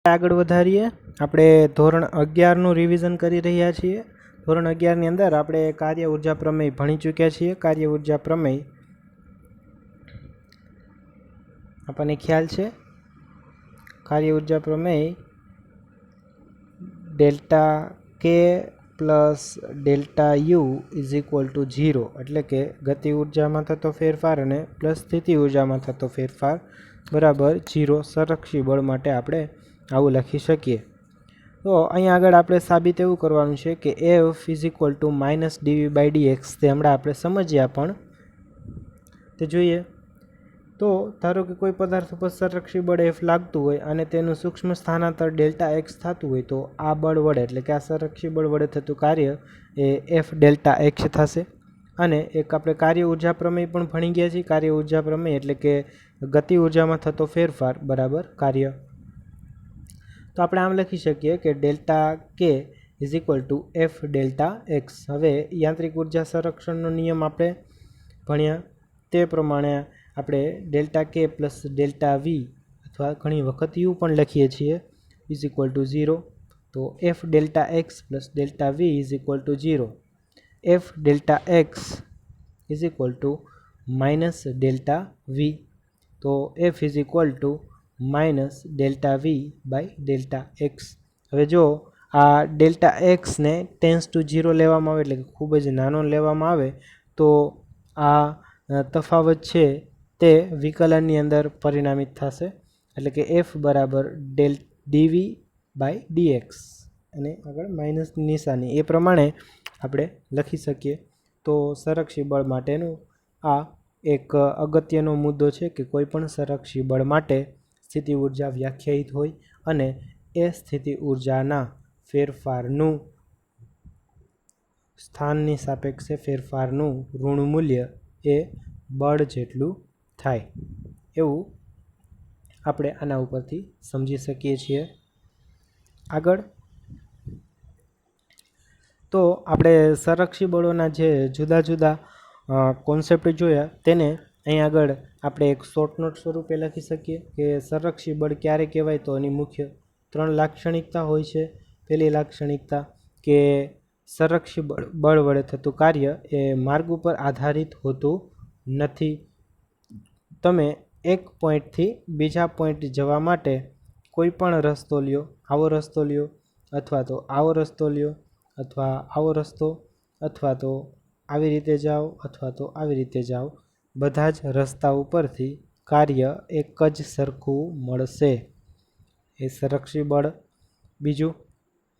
આગળ વધારીએ આપણે ધોરણ 11 નું રિવિઝન કરી રહ્યા છીએ। ધોરણ 11 ની અંદર આપણે કાર્ય ઊર્જા પ્રમેય ભણી ચૂક્યા છીએ। કાર્ય ઊર્જા પ્રમેય આપણને ખ્યાલ છે, કાર્ય ઊર્જા પ્રમેય ડેલ્ટા કે plus delta you is equal to 0 એટલે કે ગતિ ઊર્જામાં થતો ફેરફાર અને પ્લસ સ્થિતિ ઊર્જામાં થતો ફેરફાર બરાબર 0 સંરક્ષી બળ માટે આપણે આવું લખી શકીએ। તો અહીંયા આગળ આપણે સાબિત એવું કરવાનું છે કે f is equal to minus dv by dx, તે હમણાં આપણે સમજ્યા પણ તે જોઈએ। તો ધારો કે કોઈ પદાર્થ ઉપર સંરક્ષી બળ એફ લાગતું હોય અને તેનું સૂક્ષ્મ સ્થાનાંતર ડેલ્ટા એક્સ થતું હોય, તો આ બળ વડે એટલે કે આ સંરક્ષી બળ વડે થતું કાર્ય એ એફ ડેલ્ટા એક્સ થશે। અને એક આપણે કાર્ય ઊર્જા પ્રમેય પણ ભણી ગયા છીએ। કાર્ય ઊર્જા પ્રમેય એટલે કે ગતિ ઊર્જામાં થતો ફેરફાર બરાબર કાર્ય। તો આપણે આમ લખી શકીએ કે ડેલ્ટા કે is equal to F delta x. હવે યાંત્રિક ઉર્જા સંરક્ષણનો નિયમ આપણે ભણ્યા તે પ્રમાણે આપણે ડેલ્ટા કે પ્લસ ડેલ્ટા વી અથવા ઘણી વખત યુ પણ લખીએ છીએ ઇઝ ઇક્વલ ટુ 0। તો f delta x plus delta v is equal to 0। F delta x is equal to minus delta v. તો f is equal to minus delta v by delta x. હવે જો આ delta એક્સને tense two 0 લેવામાં આવે એટલે કે ખૂબ જ નાનો લેવામાં આવે તો આ તફાવત છે તે વિકલનની અંદર પરિણામિત થશે, એટલે કે એફ બરાબર ડેલ ડીવી બાય ડીએક્સ અને આગળ માઇનસની નિશાની એ પ્રમાણે આપણે લખી શકીએ। તો સંરક્ષી બળ માટેનું આ એક અગત્યનો મુદ્દો છે કે કોઈ પણ સંરક્ષી બળ માટે સ્થિતિ ઊર્જા વ્યાખ્યાયિત હોય અને એ સ્થિતિ ઊર્જાના ફેરફારનું સ્થાનની સાપેક્ષે ફેરફારનું ઋણ મૂલ્ય એ બળ જેટલું થાય, એવું આપણે આના ઉપરથી સમજી શકીએ છીએ। આગળ તો આપણે સંરક્ષી બળોના જે જુદા જુદા કોન્સેપ્ટ જોયા તેને અહીં આગળ આપણે એક શોર્ટ નોટ સ્વરૂપે લખી શકીએ કે સંરક્ષી બળ ક્યારે કહેવાય, તો એની મુખ્ય 3 લાક્ષણિકતા હોય છે। પહેલી લાક્ષણિકતા કે સંરક્ષી બળ વડે થતું કાર્ય એ માર્ગ ઉપર આધારિત હોતું નથી। તમે એક પોઈન્ટથી બીજા પોઈન્ટ જવા માટે કોઈ પણ રસ્તો લ્યો, આવો રસ્તો લ્યો અથવા તો આવો રસ્તો લ્યો અથવા આવો રસ્તો અથવા તો આવી રીતે જાઓ અથવા તો આવી રીતે જાઓ, બધા જ રસ્તા ઉપરથી કાર્ય એક જ સરખું મળશે, એ સંરક્ષી બળ। બીજું,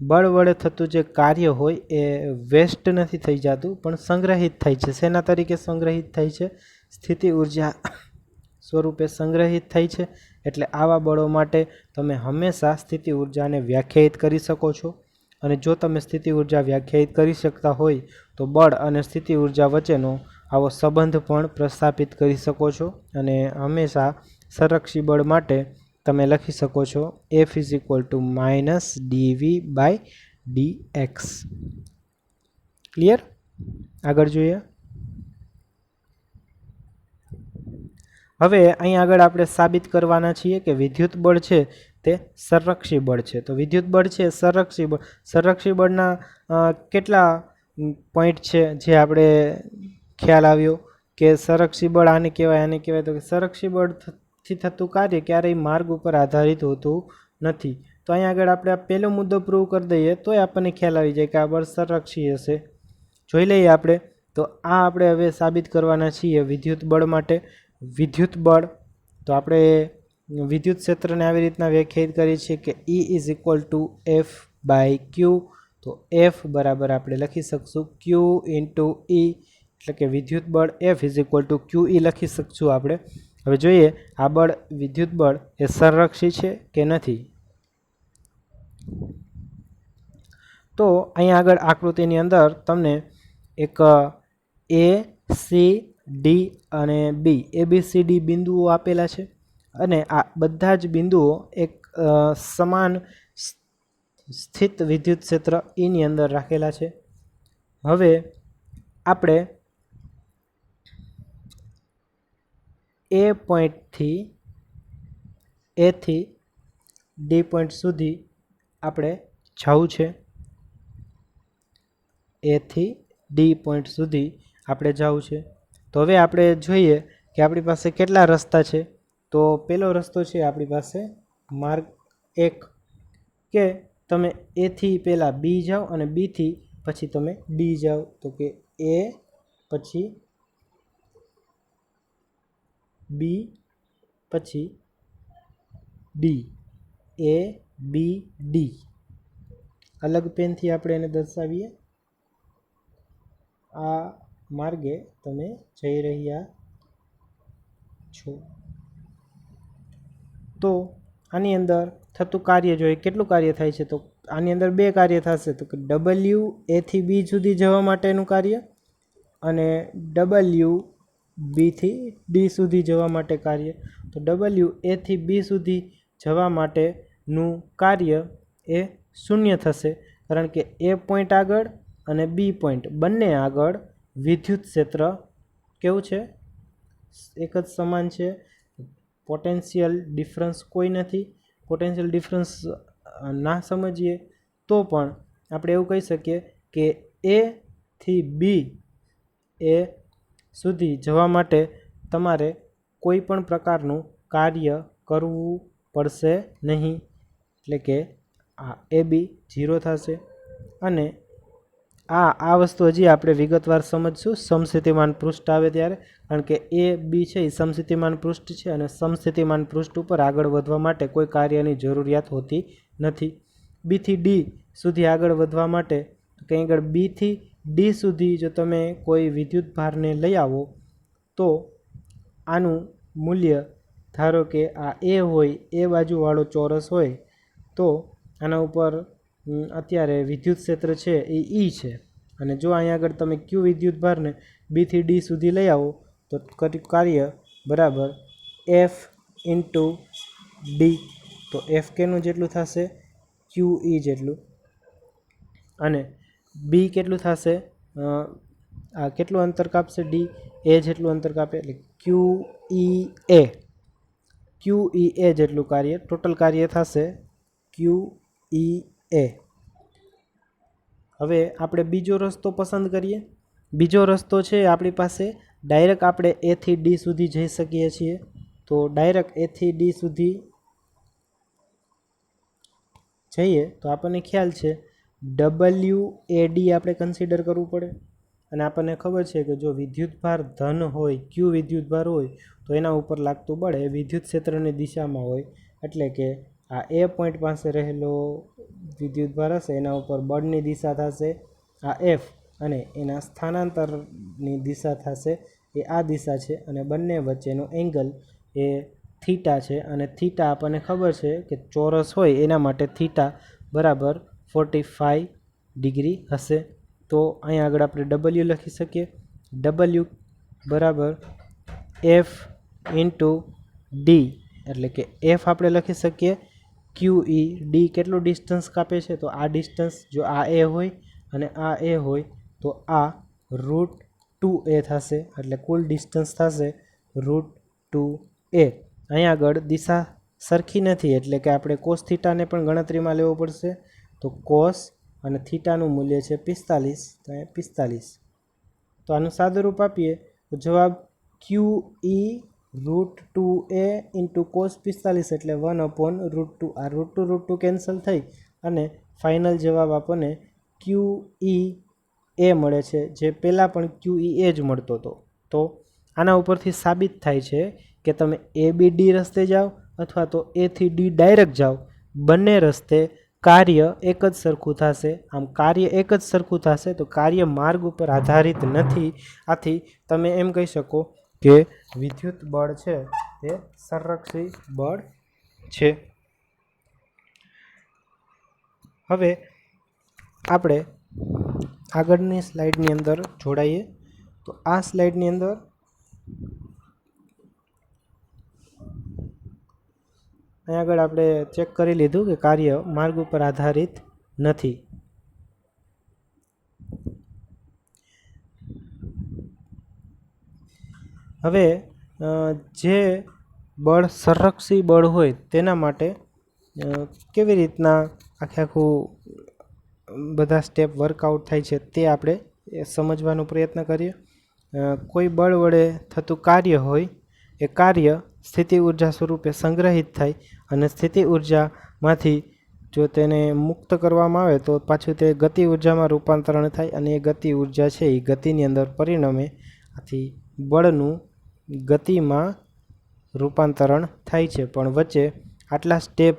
બળ વડે થતું જે કાર્ય હોય એ વેસ્ટ નથી થઈ જતું પણ સંગ્રહિત થાય છે। શેના તરીકે સંગ્રહિત થાય છે? સ્થિતિ ઊર્જા સ્વરૂપે સંગ્રહિત થાય છે। એટલે આવા બળો માટે તમે હંમેશા સ્થિતિ ઊર્જાને વ્યાખ્યાયિત કરી શકો છો, અને જો તમે સ્થિતિ ઊર્જા વ્યાખ્યાયિત કરી શકતા હોય તો બળ અને સ્થિતિ ઊર્જા વચ્ચેનો આવો સંબંધ પણ પ્રસ્થાપિત કરી શકો છો, અને હંમેશા સંરક્ષી બળ માટે તમે લખી શકો છો f is equal to minus dv by d x. Clear? આગળ જોઈએ। હવે અહીં આગળ આપણે સાબિત કરવાના છીએ કે વિદ્યુત બળ છે તે સંરક્ષી બળ છે। તો વિદ્યુત બળ છે સંરક્ષી બળ, સંરક્ષી બળના કેટલા પોઈન્ટ છે જે આપણે ખ્યાલ આવ્યો કે સંરક્ષી બળ આને કહેવાય, આને કહેવાય, તો કે સંરક્ષી બળથી થતું કાર્ય ક્યારેય માર્ગ ઉપર આધારિત હોતું નથી। તો અહીં આગળ આપણે આ પહેલો મુદ્દો પ્રૂવ કરી દઈએ તોય આપણને ખ્યાલ આવી જાય કે આ બળ સંરક્ષી હશે। જોઈ લઈએ આપણે, તો આ આપણે હવે સાબિત કરવાના છીએ વિદ્યુત બળ માટે। વિદ્યુત બળ તો આપણે વિદ્યુત ક્ષેત્રને આવી રીતના વ્યાખ્યાયિત કરીએ છીએ કે E is equal to f by q. તો એફ બરાબર આપણે લખી શકશું ક્યુ ઇન્ટુ ઈ, એટલે કે વિદ્યુત બળ એફ ઇઝ ઇક્વલ ટુ ક્યુ ઈ લખી શકશું આપણે। હવે જોઈએ આ બળ વિદ્યુત બળ એ સંરક્ષી છે કે નથી। તો અહીંયા આગળ આકૃતિની અંદર તમને એક એ સી ડી અને બી ABCD બિંદુઓ આપેલા છે, અને આ બધા જ બિંદુઓ એક સમાન સ્થિત વિદ્યુત ક્ષેત્ર ઈની અંદર રાખેલા છે। હવે આપણે એ પોઈન્ટથી એથી ડી પોઈન્ટ સુધી આપણે જવું છે. એથી ડી પોઈન્ટ સુધી આપણે જવું છે. તો હવે આપણે જોઈએ કે આપણી પાસે કેટલા રસ્તા છે. તો પહેલો રસ્તો છે આપણી પાસે માર્ગ 1 કે તમે એથી પહેલાં બી જાઓ અને બીથી પછી તમે ડી જાઓ. તો કે એ પછી બી પછી ડી, એ બી ડી. અલગ પેનથી આપણે એને દર્શાવીએ. આ માર્ગે તમે જઈ રહ્યા છો. તો આની અંદર થતું કાર્ય જોઈએ કેટલું કાર્ય થાય છે. તો આની અંદર 2 કાર્ય થશે. તો કે ડબલ્યુ એથી બી સુધી જવા માટેનું કાર્ય અને ડબલ્યુ બીથી ડી સુધી જવા માટે કાર્ય. તો ડબલ્યુ એથી બી સુધી જવા માટેનું કાર્ય એ 0 થશે, કારણ કે એ પોઈન્ટ આગળ અને બી પોઈન્ટ બંને આગળ વિદ્યુત ક્ષેત્ર કેવું છે? એક જ સમાન છે. પોટેન્શિયલ ડિફરન્સ કોઈ નથી. પોટેન્શિયલ ડિફરન્સ ના સમજીએ તો પણ આપણે એવું કહી શકીએ કે એથી બી એ સુધી જવા માટે તમારે કોઈ પણ પ્રકારનું કાર્ય કરવું પડશે નહીં. એટલે કે આ એ બી 0 થશે. અને આ વસ્તુ હજી આપણે વિગતવાર સમજશું સમસ્થિતિમાન પૃષ્ઠ આવે ત્યારે, કારણ કે એ બી છે એ સમસ્થિતિમાન પૃષ્ઠ છે અને સમસ્થિતિમાન પૃષ્ઠ ઉપર આગળ વધવા માટે કોઈ કાર્યની જરૂરિયાત હોતી નથી. બીથી ડી સુધી આગળ વધવા માટે કંઈ આગળ બીથી ડી સુધી જો તમે કોઈ વિદ્યુત ભારને લઈ આવો તો આનું મૂલ્ય, ધારો કે આ એ હોય, એ બાજુવાળો ચોરસ હોય, તો આના ઉપર અત્યારે વિદ્યુત ક્ષેત્ર છે એ ઈ છે. અને જો અહીંયા આગળ તમે ક્યુ વિદ્યુત ભારને બીથી ડી સુધી લઈ આવો તો કાર્ય બરાબર એફ ઇન્ટુ ડી. તો એફ કેનું જેટલું થશે? ક્યુ ઈ જેટલું. અને બી કેટલું થશે? આ કેટલું અંતર કાપશે? ડી એ જેટલું અંતર કાપે, એટલે ક્યુ ઈ એ જેટલું કાર્ય ટોટલ કાર્ય થશે ક્યુ ઈ એ. હવે આપણે બીજો રસ્તો પસંદ કરીએ. બીજો રસ્તો છે આપણી પાસે ડાયરેક્ટ આપણે એથી ડી સુધી જઈ શકીએ છીએ. તો ડાયરેક્ટ એથી ડી સુધી જઈએ તો આપણને ખ્યાલ છે ડબલ્યુ એ ડી આપણે કન્સિડર કરવું પડે. અને આપણને ખબર છે કે જો વિદ્યુતભાર ધન હોય, ક્યુ વિદ્યુતભાર હોય, તો એના ઉપર લાગતું બળ એ વિદ્યુત ક્ષેત્રની દિશામાં હોય. એટલે કે આ એ પોઈન્ટ પાસે રહેલો વિદ્યુતભાર હશે એના ઉપર બળની દિશા થશે આ એફ, અને એના સ્થાનાંતરની દિશા થશે એ આ દિશા છે. અને બંને વચ્ચેનો એંગલ એ થીટા છે. અને થીટા આપણને ખબર છે કે ચોરસ હોય એના માટે થીટા બરાબર 45 ડિગ્રી હશે. તો અહીંયા આગળ આપણે ડબલ્યુ લખી શકીએ. ડબલ્યુ બરાબર એફ ઇન્ટુ ડી, એટલે કે એફ આપણે લખી શકીએ ક્યુ ઈ. ડી કેટલું ડિસ્ટન્સ કાપે છે? તો આ ડિસ્ટન્સ, જો આ એ હોય અને આ એ હોય તો આ √2a થશે. એટલે કુલ ડિસ્ટન્સ થશે √2a. અહીંયા આગળ દિશા સરખી નથી, એટલે કે આપણે કોસ થીટાને પણ ગણતરીમાં લેવો પડશે. તો કોસ અને થીટાનું મૂલ્ય છે 45, તો 45. તો આનું સાદુરૂપ આપીએ તો જવાબ ક્યુ ઈ √2a ઇન્ટુ કોસ 45 એટલે 1/√2. આ √2 કેન્સલ થઈ અને ફાઇનલ જવાબ આપણને ક્યુ ઈ એ મળે છે, જે પહેલાં પણ ક્યુ ઈ એ જ મળતો હતો. તો આના ઉપરથી સાબિત થાય છે કે તમે એ બી ડી રસ્તે જાઓ અથવા તો એથી ડી ડાયરેક્ટ જાઓ, બંને રસ્તે કાર્ય એક જ સરખું થશે. આમ કાર્ય એક જ સરખું થશે તો કાર્ય માર્ગ ઉપર આધારિત નથી. આથી તમે એમ કહી શકો કે વિદ્યુત બળ છે એ સંરક્ષી બળ છે. હવે આપણે આગળની સ્લાઇડની અંદર જોડાઈએ. તો આ સ્લાઇડની અંદર અહીંયા આગળ આપણે ચેક કરી લીધું કે કાર્ય માર્ગ ઉપર આધારિત નથી. હવે જે બળ સંરક્ષી બળ હોય તેના માટે કેવી રીતના આખું બધા સ્ટેપ વર્કઆઉટ થાય છે તે આપણે સમજવાનો પ્રયત્ન કરીએ. કોઈ બળ વડે થતું કાર્ય હોય એ કાર્ય સ્થિતિ ઉર્જા સ્વરૂપે સંગ્રહિત થાય અને સ્થિતિ ઉર્જામાંથી જો તેને મુક્ત કરવામાં આવે તો પાછું તે ગતિ ઉર્જામાં રૂપાંતરણ થાય અને એ ગતિ ઉર્જા છે એ ગતિની અંદર પરિણમે. આથી બળનું ગતિમાં રૂપાંતરણ થાય છે. પણ વચ્ચે આટલા સ્ટેપ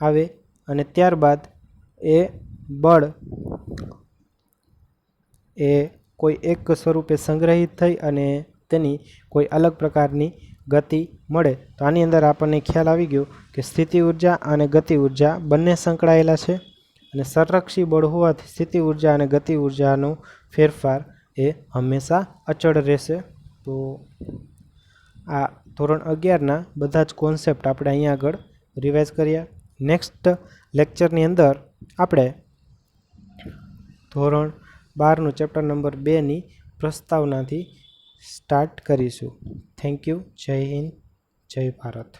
આવે અને ત્યારબાદ એ બળ એ કોઈ એક સ્વરૂપે સંગ્રહિત થઈ અને તેની કોઈ અલગ પ્રકારની ગતિ મળે. તો આની અંદર આપણને ખ્યાલ આવી ગયો કે સ્થિતિ ઉર્જા અને ગતિ ઉર્જા બંને સંકળાયેલા છે અને સંરક્ષી બળ હોવાથી સ્થિતિ ઉર્જા અને ગતિ ઉર્જાનો ફેરફાર એ હંમેશા અચળ રહેશે. તો આ ધોરણ 11ના બધા જ કોન્સેપ્ટ આપણે અહીંયા આગળ રિવાઇઝ કર્યા. નેક્સ્ટ લેક્ચરની અંદર આપણે ધોરણ 12નું ચેપ્ટર નંબર 2ની પ્રસ્તાવનાથી સ્ટાર્ટ કરીશું. Thank you. જય હિન્દ, જય ભારત.